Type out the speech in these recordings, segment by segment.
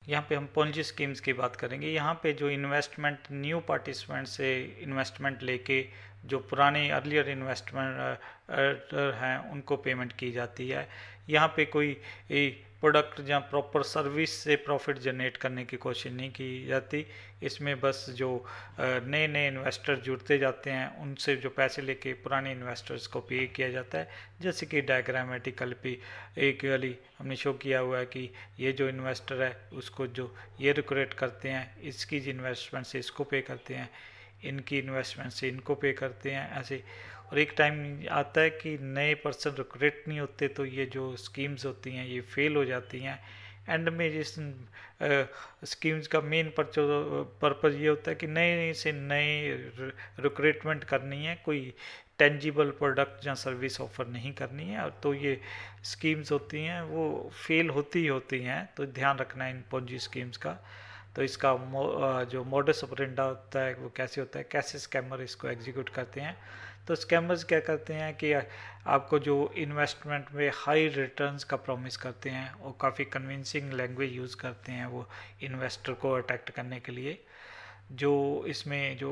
यहाँ पे हम पोंजी स्कीम्स की बात करेंगे। यहाँ पे जो इन्वेस्टमेंट न्यू पार्टिसिपेंट से इन्वेस्टमेंट लेके जो पुराने अर्लियर इन्वेस्टमेंट हैं उनको पेमेंट की जाती है। यहाँ पे कोई प्रोडक्ट या प्रॉपर सर्विस से प्रॉफिट जनरेट करने की कोशिश नहीं की जाती। इसमें बस जो नए नए इन्वेस्टर जुड़ते जाते हैं उनसे जो पैसे लेके पुराने इन्वेस्टर्स को पे किया जाता है। जैसे कि डायग्रामेटिकल भी एक वाली हमने शो किया हुआ है कि ये जो इन्वेस्टर है उसको जो ये रिक्रूट करते हैं, इसकी इन्वेस्टमेंट से इसको पे करते हैं, इनकी इन्वेस्टमेंट से इनको पे करते हैं, ऐसे। और एक टाइम आता है कि नए पर्सन रिक्रूट नहीं होते तो ये जो स्कीम्स होती हैं ये फेल हो जाती हैं। एंड में जिस स्कीम्स का मेन पर्पज़ ये होता है कि नए से नए रिक्रूटमेंट करनी है, कोई टेंजिबल प्रोडक्ट या सर्विस ऑफर नहीं करनी है। और तो ये स्कीम्स होती हैं वो फेल होती ही होती हैं, तो ध्यान रखना है इन पोंजी स्कीम्स का। तो इसका जो मोडस ऑपरेंडा होता है वो कैसे होता है, कैसे स्कैमर इसको एग्जीक्यूट करते हैं। तो स्कैमर्स क्या करते हैं कि आपको जो इन्वेस्टमेंट में हाई रिटर्न्स का प्रॉमिस करते हैं और काफ़ी कन्विंसिंग लैंग्वेज यूज़ करते हैं वो इन्वेस्टर को अट्रैक्ट करने के लिए। जो इसमें जो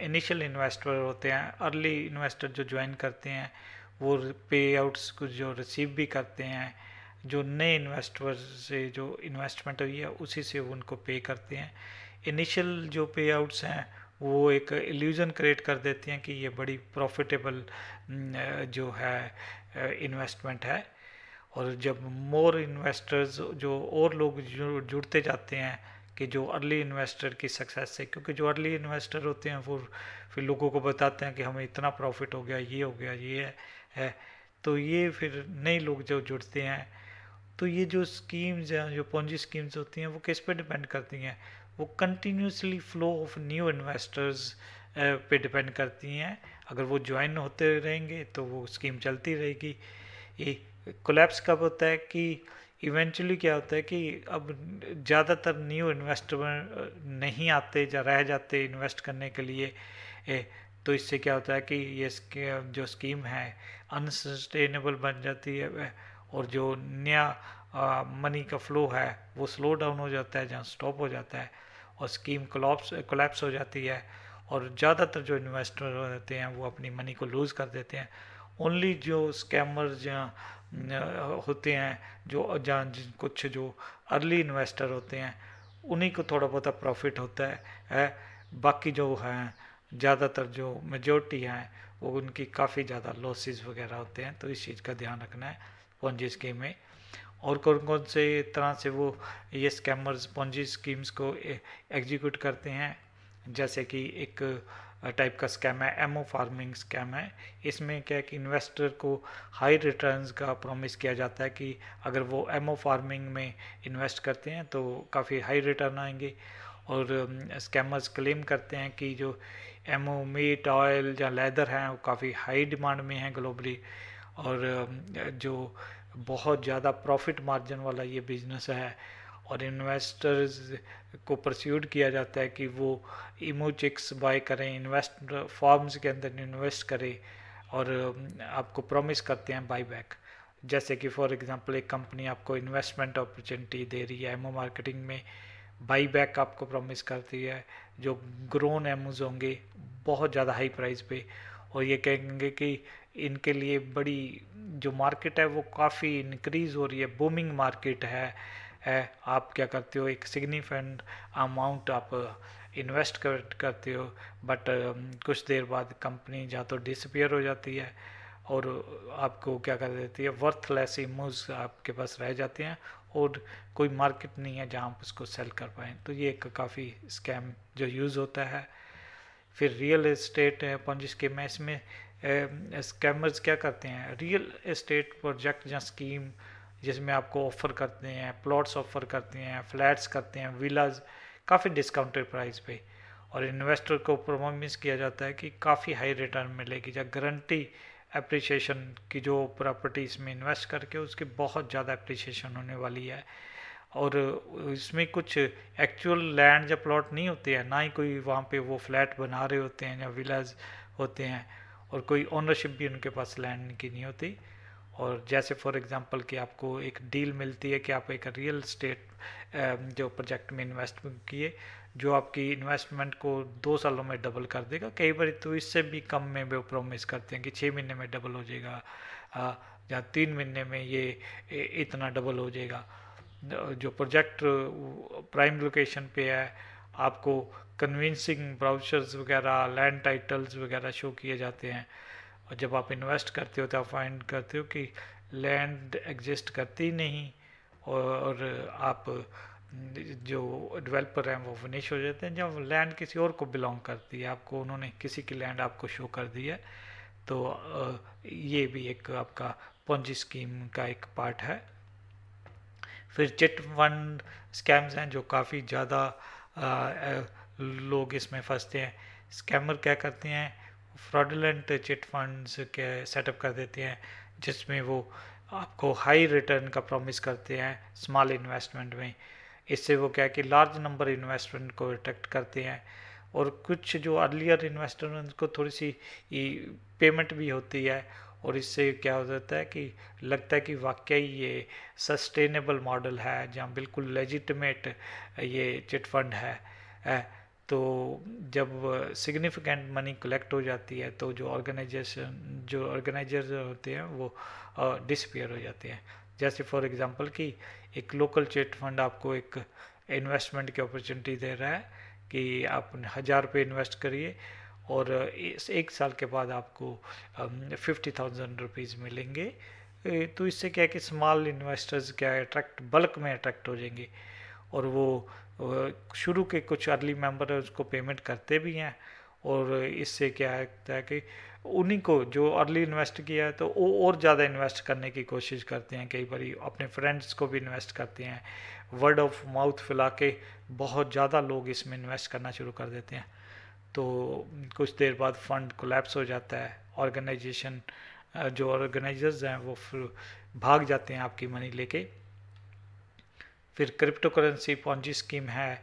इनिशियल इन्वेस्टर होते हैं, अर्ली इन्वेस्टर जो ज्वाइन करते हैं वो पे आउट्स कुछ जो रिसीव भी करते हैं। जो नए इन्वेस्टर से जो इन्वेस्टमेंट हुई है उसी से वो उनको पे करते हैं। इनिशियल जो पे आउट्स हैं वो एक इल्यूज़न क्रिएट कर देती हैं कि ये बड़ी प्रॉफिटेबल जो है इन्वेस्टमेंट है। और जब मोर इन्वेस्टर्स जो और लोग जुड़ते जाते हैं कि जो अर्ली इन्वेस्टर की सक्सेस से, क्योंकि जो अर्ली इन्वेस्टर होते हैं वो फिर लोगों को बताते हैं कि हमें इतना प्रॉफिट हो गया, ये हो गया, ये है। तो ये फिर नए लोग जो जुड़ते हैं, तो ये जो स्कीम्स हैं, जो पोंजी स्कीम्स होती हैं वो किस पे डिपेंड करती हैं, वो continuously flow of new investors पे डिपेंड करती हैं। अगर वो ज्वाइन होते रहेंगे तो वो स्कीम चलती रहेगी। ये कोलैप्स कब होता है कि इवेंचुअली क्या होता है कि अब ज़्यादातर न्यू इन्वेस्टर नहीं आते या रह जाते इन्वेस्ट करने के लिए। तो इससे क्या होता है कि ये जो स्कीम है अनसस्टेनेबल बन जाती है और जो नया मनी का फ्लो है वो स्लो डाउन हो जाता है, जहाँ स्टॉप हो जाता है और स्कीम कोलैप्स हो जाती है। और ज़्यादातर जो इन्वेस्टर रहते हैं वो अपनी मनी को लूज़ कर देते हैं। ओनली जो स्कैमर्स जहाँ होते हैं, जो जहाँ कुछ जो अर्ली इन्वेस्टर होते हैं उन्हीं को थोड़ा बहुत प्रॉफिट होता है। बाकी जो हैं ज़्यादातर जो मेजोरिटी हैं वो उनकी काफ़ी ज़्यादा लॉसेस वगैरह होते हैं। तो इस चीज़ का ध्यान रखना है पोंजी स्कीम में। और कौन कौन से तरह से वो ये स्कैमर्स पोंजी स्कीम्स को एग्जीक्यूट करते हैं, जैसे कि एक टाइप का स्कैम है एमओ फार्मिंग स्कैम है। इसमें क्या है कि इन्वेस्टर को हाई रिटर्न्स का प्रॉमिस किया जाता है कि अगर वो एमओ फार्मिंग में इन्वेस्ट करते हैं तो काफ़ी हाई रिटर्न आएंगे। और स्कैमर्स क्लेम करते हैं कि जो एमओ मीट ऑयल या लेदर हैं वो काफ़ी हाई डिमांड में हैं ग्लोबली। और जो बहुत ज़्यादा प्रॉफिट मार्जिन वाला ये बिजनेस है। और इन्वेस्टर्स को परस्यूड किया जाता है कि वो इमोचिक्स बाय करें, इन्वेस्ट फॉर्म्स के अंदर इन्वेस्ट करें और आपको प्रॉमिस करते हैं बाई बैक। जैसे कि फॉर एग्जांपल एक कंपनी आपको इन्वेस्टमेंट अपॉर्चुनिटी दे रही है एमओ मार्केटिंग में, बाई बैक आपको प्रॉमिस करती है जो ग्रोन एमोज होंगे बहुत ज़्यादा हाई प्राइस पे। और ये कहेंगे कि इनके लिए बड़ी जो मार्केट है वो काफ़ी इंक्रीज़ हो रही है, बूमिंग मार्केट है। आप क्या करते हो, एक सिग्निफिकेंट अमाउंट आप इन्वेस्ट करते हो, बट कुछ देर बाद कंपनी या तो डिसअपियर हो जाती है और आपको क्या कर देती है, वर्थलेस इमोज आपके पास रह जाते हैं और कोई मार्केट नहीं है जहाँ आप उसको सेल कर पाएँ। तो ये एक काफ़ी स्कैम जो यूज़ होता है। फिर रियल एस्टेट है पोंजी स्कीम है। इसमें स्कैमर्स क्या करते हैं, रियल एस्टेट प्रोजेक्ट या स्कीम जिसमें आपको ऑफ़र करते हैं, प्लॉट्स ऑफ़र करते हैं, फ्लैट्स करते हैं, विलाज काफ़ी डिस्काउंटेड प्राइस पे। और इन्वेस्टर को प्रोमिस किया जाता है कि काफ़ी हाई रिटर्न मिलेगी या गारंटी अप्रिसिएशन की, जो प्रॉपर्टीज़ में इन्वेस्ट करके उसकी बहुत ज़्यादा अप्रिसिएशन होने वाली है। और इसमें कुछ एक्चुअल लैंड या प्लॉट नहीं होते हैं, ना ही कोई वहाँ पे वो फ्लैट बना रहे होते हैं या विलाज होते हैं, और कोई ओनरशिप भी उनके पास लैंड की नहीं होती। और जैसे फॉर एग्जांपल कि आपको एक डील मिलती है कि आप एक रियल स्टेट जो प्रोजेक्ट में इन्वेस्ट किए, जो आपकी इन्वेस्टमेंट को 2 सालों में डबल कर देगा। कई बार तो इससे भी कम में वो प्रॉमिस करते हैं कि 6 महीने में डबल हो जाएगा, या 3 महीने में ये इतना डबल हो जाएगा। जो प्रोजेक्ट प्राइम लोकेशन पे है, आपको कन्विंसिंग ब्राउचर्स वगैरह, लैंड टाइटल्स वगैरह शो किए जाते हैं। और जब आप इन्वेस्ट करते हो तो आप फाइंड करते हो कि लैंड एग्जिस्ट करती नहीं, और आप जो डेवलपर हैं वो फिनिश हो जाते हैं जब लैंड किसी और को बिलोंग करती है, आपको उन्होंने किसी की लैंड आपको शो कर दी है। तो ये भी एक आपका पोंजी स्कीम का एक पार्ट है। फिर चिट फंड स्कैम्स हैं जो काफ़ी ज़्यादा लोग इसमें फंसते हैं। स्कैमर क्या करते हैं, फ्रॉडुलेंट चिट फंड्स के सेटअप कर देते हैं, जिसमें वो आपको हाई रिटर्न का प्रॉमिस करते हैं स्मॉल इन्वेस्टमेंट में। इससे वो क्या है कि लार्ज नंबर इन्वेस्टमेंट को अट्रैक्ट करते हैं, और कुछ जो अर्लियर इन्वेस्टर हैं उनको थोड़ी सी पेमेंट भी होती है, और इससे क्या हो जाता है कि लगता है कि वाकई ये सस्टेनेबल मॉडल है, जहाँ बिल्कुल लेजिटिमेट ये चिट फंड है। तो जब सिग्निफिकेंट मनी कलेक्ट हो जाती है तो जो ऑर्गेनाइजर्स होते हैं वो डिसपियर हो जाते हैं। जैसे फॉर एग्जांपल कि एक लोकल चिट फंड आपको एक इन्वेस्टमेंट की अपॉर्चुनिटी दे रहा है कि आप 1000 रुपये इन्वेस्ट करिए, और इस 1 साल के बाद आपको 50,000 रुपीज़ मिलेंगे। तो इससे क्या है कि स्मॉल इन्वेस्टर्स क्या अट्रैक्ट बल्क में अट्रैक्ट हो जाएंगे, और वो शुरू के कुछ अर्ली मेंबर है उसको पेमेंट करते भी हैं। और इससे क्या है कि उन्हीं को जो अर्ली इन्वेस्ट किया है तो वो और ज़्यादा इन्वेस्ट करने की कोशिश करते हैं, कई बार अपने फ्रेंड्स को भी इन्वेस्ट करते हैं, वर्ड ऑफ माउथ फैला के बहुत ज़्यादा लोग इसमें इन्वेस्ट करना शुरू कर देते हैं। तो कुछ देर बाद फंड कोलैप्स हो जाता है, ऑर्गेनाइजेशन जो ऑर्गेनाइजर्स हैं वो फिर भाग जाते हैं आपकी मनी लेके। फिर क्रिप्टो करेंसी पॉन्जी स्कीम है।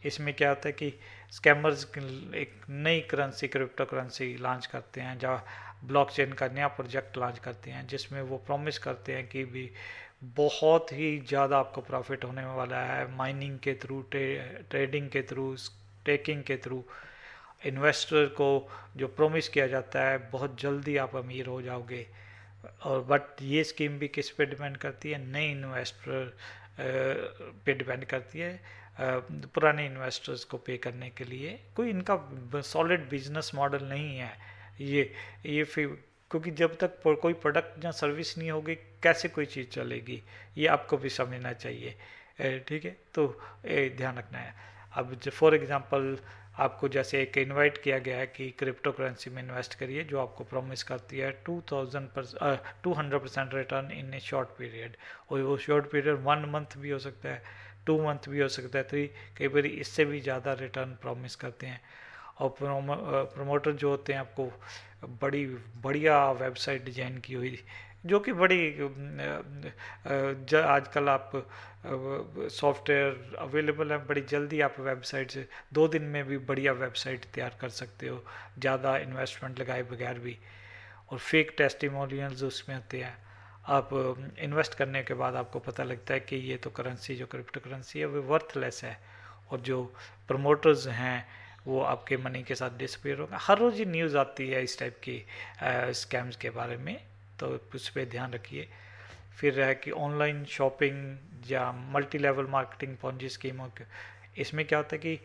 इसमें क्या होता है कि स्कैमर्स एक नई करेंसी क्रिप्टो करेंसी लॉन्च करते हैं, जहाँ ब्लॉकचेन का नया प्रोजेक्ट लॉन्च करते हैं, जिसमें वो प्रॉमिस करते हैं कि भी बहुत ही ज़्यादा आपको प्रॉफिट होने वाला है माइनिंग के थ्रू, ट्रेडिंग के थ्रू, स्टेकिंग के थ्रू। इन्वेस्टर को जो प्रॉमिस किया जाता है बहुत जल्दी आप अमीर हो जाओगे। और बट ये स्कीम भी किस पे डिपेंड करती है, नए इन्वेस्टर पे डिपेंड करती है, पुराने इन्वेस्टर्स को पे करने के लिए। कोई इनका सॉलिड बिजनेस मॉडल नहीं है ये फिर, क्योंकि जब तक कोई प्रोडक्ट या सर्विस नहीं होगी कैसे कोई चीज़ चलेगी, ये आपको भी समझना चाहिए। ठीक है, तो ध्यान रखना है। अब फॉर एग्जांपल आपको जैसे एक इनवाइट किया गया है कि क्रिप्टो करेंसी में इन्वेस्ट करिए, जो आपको प्रॉमिस करती है 200% रिटर्न इन ए शॉर्ट पीरियड, और वो शॉर्ट पीरियड 1 मंथ भी हो सकता है, 2 मंथ भी हो सकता है, 3, कई बार इससे भी ज़्यादा रिटर्न प्रॉमिस करते हैं। और प्रमोटर जो होते हैं आपको बड़ी बढ़िया वेबसाइट डिजाइन की हुई, जो कि बड़ी आजकल आप सॉफ्टवेयर अवेलेबल है, बड़ी जल्दी आप वेबसाइट से 2 दिन में भी बढ़िया वेबसाइट तैयार कर सकते हो, ज़्यादा इन्वेस्टमेंट लगाए बगैर भी। और फेक टेस्टिमोनियल्स उसमें होते हैं। आप इन्वेस्ट करने के बाद आपको पता लगता है कि ये तो करेंसी, जो क्रिप्टो करेंसी है वो वर्थलेस है, और जो प्रमोटर्स हैं वो आपके मनी के साथ डिस्पेयर होगा। हर रोज़ ही न्यूज़ आती है इस टाइप की स्कैम्स के बारे में, तो उस पर ध्यान रखिए। फिर है कि ऑनलाइन शॉपिंग या मल्टी लेवल मार्केटिंग पॉन्जी स्कीमों के, इसमें क्या होता है कि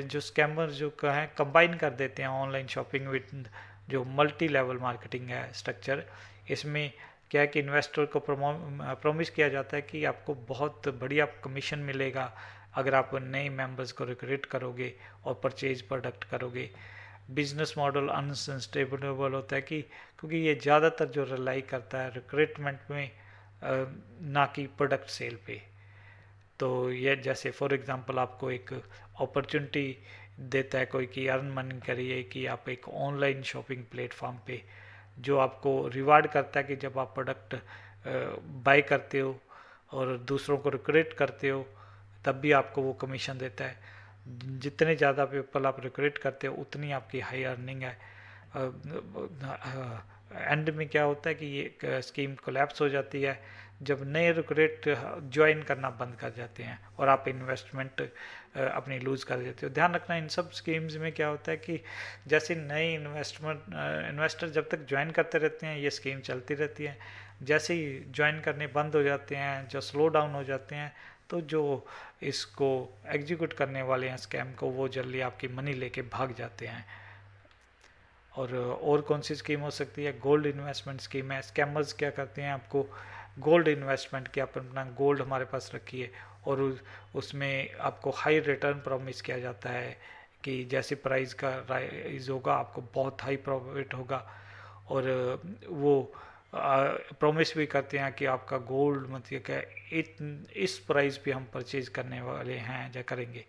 जो स्कैमर जो हैं कंबाइन कर देते हैं ऑनलाइन शॉपिंग विद जो मल्टी लेवल मार्केटिंग है स्ट्रक्चर। इसमें क्या है कि इन्वेस्टर को प्रॉमिस किया जाता है कि आपको बहुत बढ़िया कमीशन मिलेगा अगर आप नए मेंबर्स को रिक्रूट करोगे और परचेज प्रोडक्ट करोगे। बिजनेस मॉडल अनसस्टेनेबल होता है कि क्योंकि ये ज़्यादातर जो रिलाई करता है रिक्रूटमेंट में, ना कि प्रोडक्ट सेल पे। तो ये जैसे फॉर एग्जांपल आपको एक अपॉर्चुनिटी देता है कोई कि अर्न मनी करिए कि आप एक ऑनलाइन शॉपिंग प्लेटफॉर्म पे, जो आपको रिवार्ड करता है कि जब आप प्रोडक्ट बाय करते हो और दूसरों को रिक्रूट करते हो तब भी आपको वो कमीशन देता है। जितने ज़्यादा पीपल आप रिक्रूट करते हो उतनी आपकी हाई अर्निंग है। एंड में क्या होता है कि ये स्कीम कोलैप्स हो जाती है जब नए रिक्रूट ज्वाइन करना बंद कर जाते हैं और आप इन्वेस्टमेंट अपनी लूज़ कर देते हो। ध्यान रखना इन सब स्कीम्स में क्या होता है कि जैसे नए इन्वेस्टर जब तक ज्वाइन करते रहते हैं ये स्कीम चलती रहती है, जैसे ही ज्वाइन करने बंद हो जाते हैं, जो स्लो डाउन हो जाते हैं, तो जो इसको एग्जीक्यूट करने वाले हैं स्कैम को, वो जल्दी आपकी मनी लेके भाग जाते हैं। और कौन सी स्कीम हो सकती है? गोल्ड इन्वेस्टमेंट स्कीम है। स्कैमर्स क्या करते हैं, आपको गोल्ड इन्वेस्टमेंट की, आप अपना गोल्ड हमारे पास रखिए और उसमें आपको हाई रिटर्न प्रॉमिस किया जाता है कि जैसे प्राइस का राइज होगा आपको बहुत हाई प्रॉफिट होगा, और वो प्रॉमिस भी करते हैं कि आपका गोल्ड मतलब क्या इस प्राइस पे हम परचेज करने वाले हैं या करेंगे।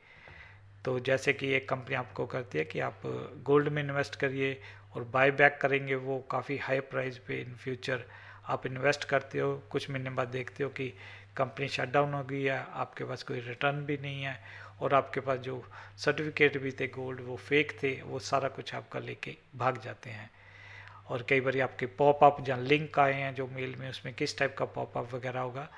तो जैसे कि एक कंपनी आपको करती है कि आप गोल्ड में इन्वेस्ट करिए और बाय बैक करेंगे वो काफ़ी हाई प्राइस पे इन फ्यूचर। आप इन्वेस्ट करते हो, कुछ महीने बाद देखते हो कि कंपनी शट डाउन हो गई है, आपके पास कोई रिटर्न भी नहीं है और आपके पास जो सर्टिफिकेट भी थे गोल्ड वो फेक थे, वो सारा कुछ आपका लेके भाग जाते हैं। और कई बार आपके पॉपअप जहाँ लिंक आए हैं जो मेल में, उसमें किस टाइप का पॉपअप वगैरह होगा,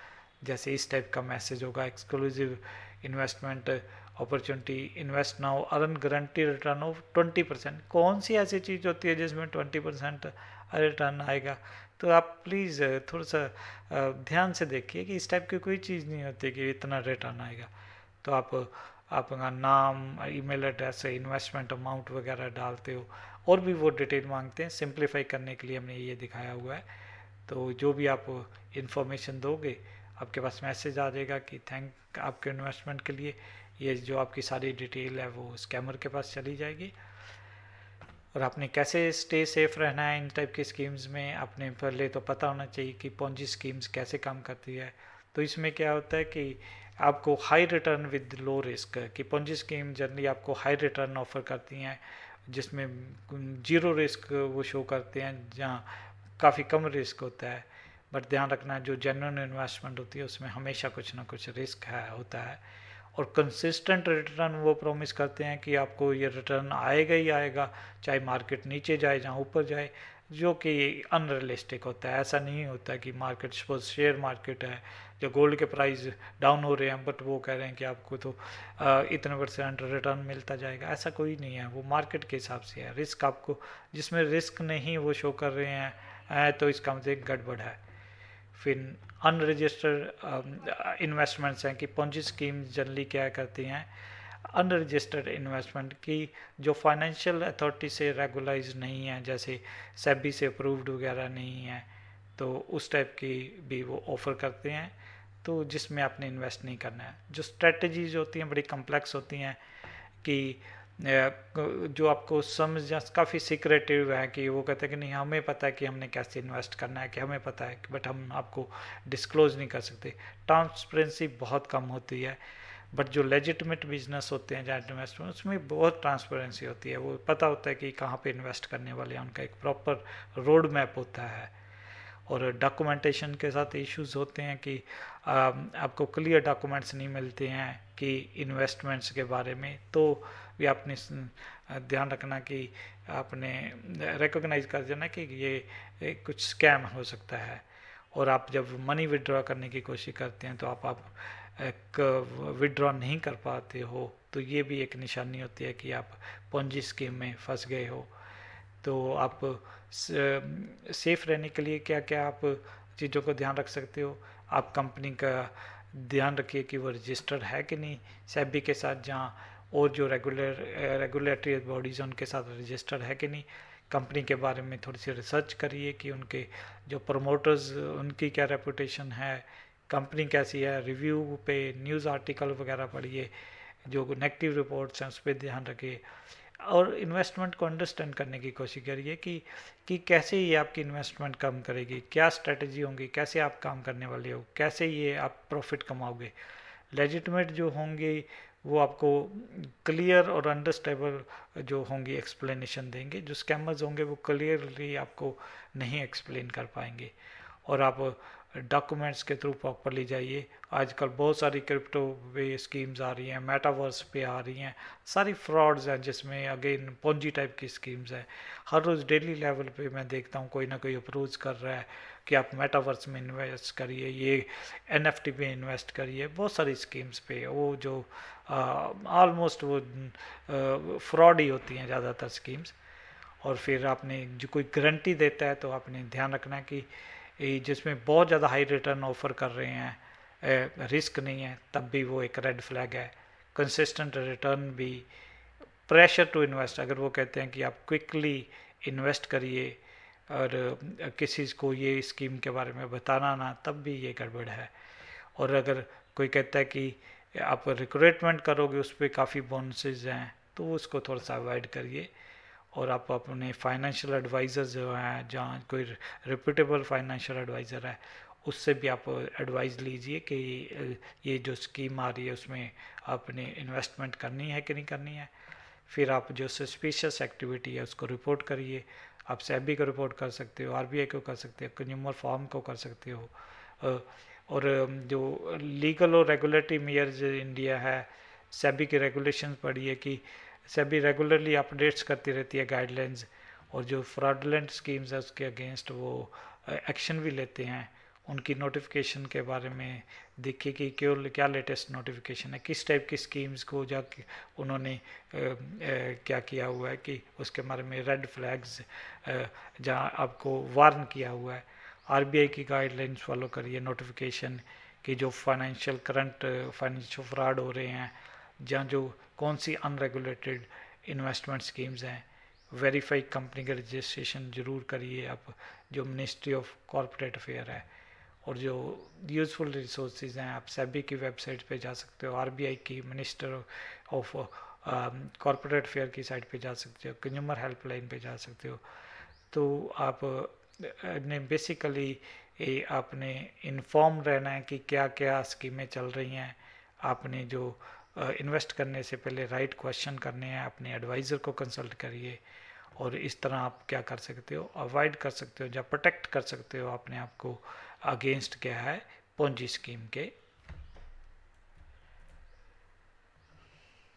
जैसे इस टाइप का मैसेज होगा, exclusive investment opportunity, invest now, earn guarantee return of 20%। कौन सी ऐसी चीज़ होती है जिसमें 20% रिटर्न आएगा? तो आप प्लीज़ थोड़ा सा ध्यान से देखिए कि इस टाइप की कोई चीज़ नहीं होती कि इतना रिटर्न आएगा। तो आप अपना नाम, ईमेल एड्रेस, इन्वेस्टमेंट अमाउंट वगैरह डालते हो और भी वो डिटेल मांगते हैं। सिंप्लीफाई करने के लिए हमने ये दिखाया हुआ है। तो जो भी आप इंफॉर्मेशन दोगे आपके पास मैसेज आ जाएगा कि थैंक आपके इन्वेस्टमेंट के लिए, ये जो आपकी सारी डिटेल है वो स्कैमर के पास चली जाएगी। और आपने कैसे स्टे सेफ रहना है इन टाइप की स्कीम्स में, आपने पहले तो पता होना चाहिए कि पोंजी स्कीम्स कैसे काम करती है। तो इसमें क्या होता है कि आपको high return with low risk, कि पोंजी स्कीम जनरली आपको हाई रिटर्न ऑफर करती हैं जिसमें जीरो रिस्क वो शो करते हैं, जहाँ काफ़ी कम रिस्क होता है। बट ध्यान रखना जो जेन्युइन इन्वेस्टमेंट होती है उसमें हमेशा कुछ ना कुछ रिस्क होता है। और कंसिस्टेंट रिटर्न वो प्रॉमिस करते हैं कि आपको ये रिटर्न आएगा ही आएगा, चाहे मार्केट नीचे जाए चाहे ऊपर जाए, जो कि अनरियलिस्टिक होता है। ऐसा नहीं होता कि मार्केट, सपोज शेयर मार्केट है, जो गोल्ड के प्राइस डाउन हो रहे हैं बट वो कह रहे हैं कि आपको तो इतने % रिटर्न मिलता जाएगा, ऐसा कोई नहीं है। वो मार्केट के हिसाब से है। रिस्क आपको, जिसमें रिस्क नहीं वो शो कर रहे हैं तो इसका मतलब गड़बड़ है। फिर अनरजिस्टर्ड इन्वेस्टमेंट्स हैं कि पोंजी स्कीम जनरली क्या करती हैं, अनरजिस्टर्ड इन्वेस्टमेंट की जो फाइनेंशियल अथॉरिटी से रेगुलाइज नहीं है, जैसे सेबी से अप्रूव्ड वगैरह नहीं है, तो उस टाइप की भी वो ऑफ़र करते हैं, तो जिसमें आपने इन्वेस्ट नहीं करना है। जो स्ट्रेटजीज होती हैं बड़ी कम्प्लेक्स होती हैं कि जो आपको समझ काफ़ी सीक्रेटिव है, कि वो कहते हैं कि नहीं हमें पता है कि हमने कैसे इन्वेस्ट करना है, कि हमें पता है बट हम आपको डिस्क्लोज नहीं कर सकते। ट्रांसपेरेंसी बहुत कम होती है। बट जो लेजिटमेट बिजनेस होते हैं जहाँ इन्वेस्टमेंट, उसमें बहुत ट्रांसपेरेंसी होती है। वो पता होता है कि कहाँ पे इन्वेस्ट करने वाले हैं, उनका एक प्रॉपर रोड मैप होता है। और डॉक्यूमेंटेशन के साथ इश्यूज होते हैं कि आपको क्लियर डॉक्यूमेंट्स नहीं मिलते हैं कि इन्वेस्टमेंट्स के बारे में, तो भी आपने ध्यान रखना कि आपने रिकॉग्नाइज कर देना कि ये कुछ स्कैम हो सकता है। और आप जब मनी विड्रॉ करने की कोशिश करते हैं तो आप विड्रॉ नहीं कर पाते हो, तो ये भी एक निशानी होती है कि आप पोंजी स्कीम में फंस गए हो। तो आप सेफ रहने के लिए क्या क्या आप चीज़ों को ध्यान रख सकते हो। आप कंपनी का ध्यान रखिए कि वो रजिस्टर्ड है कि नहीं सेबी के साथ, जहाँ और जो रेगुलेटरी बॉडीज़ उनके साथ रजिस्टर्ड है कि नहीं। कंपनी के बारे में थोड़ी सी रिसर्च करिए कि उनके जो प्रमोटर्स उनकी क्या रेपुटेशन है, कंपनी कैसी है, रिव्यू पे न्यूज़ आर्टिकल वगैरह पढ़िए, जो नेगेटिव रिपोर्ट्स हैं उस पर ध्यान रखिए। और इन्वेस्टमेंट को अंडरस्टैंड करने की कोशिश करिए कि कैसे ये आपकी इन्वेस्टमेंट कम करेगी, क्या स्ट्रेटजी होंगी, कैसे आप काम करने वाले हो, कैसे ये आप प्रॉफिट कमाओगे। लेजिटमेट जो होंगे वो आपको क्लियर और अंडरस्टैंडेबल जो होंगी एक्सप्लेनेशन देंगे। जो स्कैमर्स होंगे वो क्लियरली आपको नहीं एक्सप्लेन कर पाएंगे। और आप डॉक्यूमेंट्स के थ्रू प्रॉपरली जाइए। आजकल बहुत सारी क्रिप्टो पे स्कीम्स आ रही हैं, मेटावर्स पे आ रही हैं, सारी फ्रॉड्स हैं जिसमें अगेन पोंजी टाइप की स्कीम्स हैं। हर रोज़ डेली लेवल पे मैं देखता हूँ कोई ना कोई अप्रोच कर रहा है कि आप मेटावर्स में इन्वेस्ट करिए, ये एनएफटी पे इन्वेस्ट करिए, बहुत सारी स्कीम्स पे वो जो ऑलमोस्ट वो फ्रॉड ही होती हैं ज़्यादातर स्कीम्स। और फिर आपने जो कोई गारंटी देता है तो आपने ध्यान रखना है कि जिसमें बहुत ज़्यादा हाई रिटर्न ऑफर कर रहे हैं, रिस्क नहीं है, तब भी वो एक रेड फ्लैग है। कंसिस्टेंट रिटर्न भी, प्रेशर टू इन्वेस्ट, अगर वो कहते हैं कि आप क्विकली इन्वेस्ट करिए और किसी को ये स्कीम के बारे में बताना ना, तब भी ये गड़बड़ है। और अगर कोई कहता है कि आप रिक्रूटमेंट करोगे उस पर काफ़ी बोनसेस हैं, तो उसको थोड़ा सा अवॉइड करिए। और आप अपने फाइनेंशियल एडवाइज़र जो हैं, जहाँ कोई रिप्यूटेबल फाइनेंशियल एडवाइज़र है, उससे भी आप एडवाइस लीजिए कि ये जो स्कीम आ रही है उसमें आपने इन्वेस्टमेंट करनी है कि नहीं करनी है। फिर आप जो सस्पिशियस एक्टिविटी है उसको रिपोर्ट करिए। आप सेबी को रिपोर्ट कर सकते हो, आरबीआई को कर सकते हो, कंज्यूमर फॉर्म को कर सकते हो। और जो लीगल और रेगुलेटरी मेयर्स इंडिया है, सेबी की रेगुलेशन पढ़िए कि सेबी रेगुलरली अपडेट्स करती रहती है गाइडलाइंस, और जो फ्रॉडलेंट स्कीम्स है उसके अगेंस्ट वो एक्शन भी लेते हैं। उनकी नोटिफिकेशन के बारे में देखिए कि क्यों, क्या लेटेस्ट नोटिफिकेशन है, किस टाइप की स्कीम्स को जाके उन्होंने क्या किया हुआ है कि उसके बारे में रेड फ्लैग्स जहाँ आपको वार्न किया हुआ है। आरबीआई की गाइडलाइंस फॉलो करिए नोटिफिकेशन कि जो करंट फाइनेंशियल फ्रॉड हो रहे हैं, जहाँ जो कौन सी अनरेगुलेटेड इन्वेस्टमेंट स्कीम्स हैं। वेरीफाई कंपनी का रजिस्ट्रेशन ज़रूर करिए आप, जो मिनिस्ट्री ऑफ कॉरपोरेट अफेयर है। और जो यूज़फुल रिसोर्सेज हैं, आप सेबी की वेबसाइट पे जा सकते हो, आरबीआई की, मिनिस्टर ऑफ कॉरपोरेट अफेयर की साइट पे जा सकते हो, कंज्यूमर हेल्पलाइन पे जा सकते हो। तो आप ने बेसिकली आपने इन्फॉर्म रहना है कि क्या क्या स्कीमें चल रही हैं। आपने जो इन्वेस्ट करने से पहले राइट क्वेश्चन करने हैं, अपने एडवाइज़र को कंसल्ट करिए। और इस तरह आप क्या कर सकते हो, अवॉइड कर सकते हो या प्रोटेक्ट कर सकते हो अपने आप को अगेंस्ट क्या है, पोंजी स्कीम के